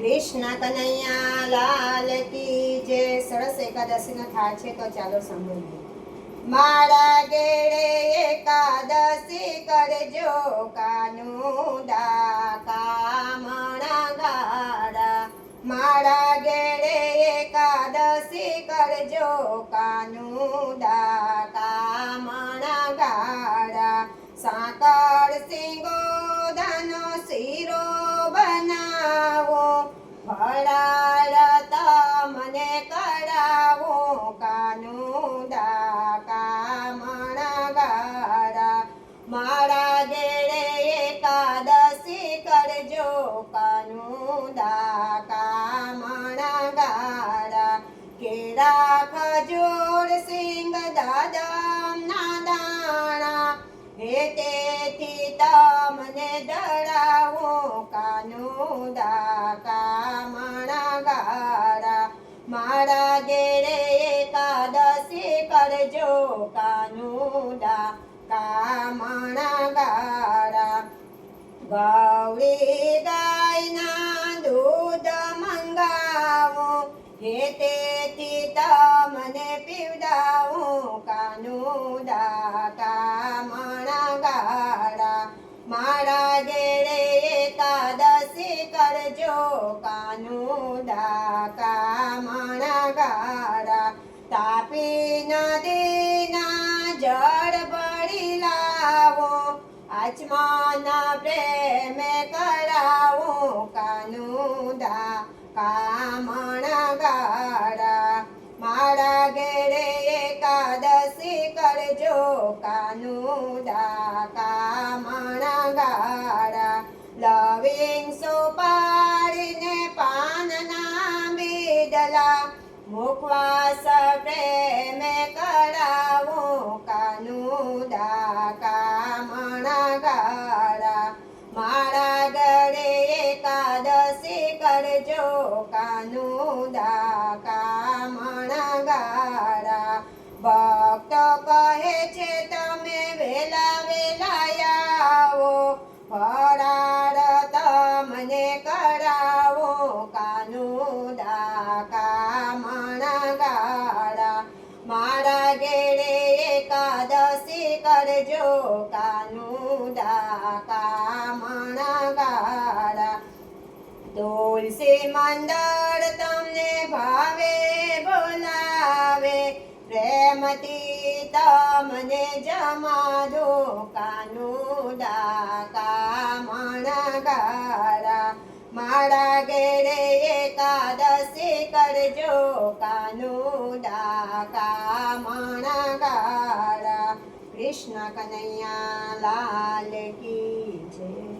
કૃષ્ણ કનૈયા લાલ કી જય. સરસ એકાદશીનો થાળ છે તો ચાલો સાંભળીએ. મારા ઘેરે એકાદશી કરજો કાનુડા કામણા ગાડા. મારા ઘેરે એકાદશી કરજો કાનુડા કામણા ગાડા. સાકર સિંગો દાનો શીરો બનાવો, ફરાળ તમને કરાવો કાનુડા કામણા ગાડા. મારા ઘેરે એકાદશી કરજો કાનુડા કામણા ગાડા. કેળા ખજૂર સિંગ દાદમના દાણા, હે તેથી તમને ધરાવો કાનુડા કામણા ગાડા. મારા ઘેરે એકાદશી કરજો કાનુડા કામણા ગાડા. ગૌરી ગાયના દૂધ મંગાવો, હે તેથી તમને પીવડાવું કાનુડા કામણા ગાડા. મારા ઘેરે એકાદશી કરજો કાનુડા કામણા ગાડા. તાપી નદીના જળ ભરી લાવો, આચમાના પ્રેમે કરાવો કાનુડા કામણા ગાડા. મારા ઘેરે એકાદશી કરજો કાનુડા કામણા ગાડા. લવિંગ સોપારીને પાનના બીડલા, મુખવાસ પ્રેમે કરાવો કાનુડા કામણા ગાડા. મારા ઘરે એકાદશી કરજો કાનુડા કામણા ગાડા. ભક્તો કહે છે તમે વેલા વેલા આવો, ફરાળ તમને કરાવો કાનુડા કામણા ગાડા. મારા ઘેરે એકાદશી કરજો કાનુડા કામણા ગાડા. તુલસી મંદિર તમને ભાવે બોલાવે, પ્રેમથી તમને જમાડો કાનુડા કામણા ગાડા. મારા ઘેરે એકાદશી કરજો કાનુડા કામણા ગાડા. કૃષ્ણ કનૈયા લાલ કી જય.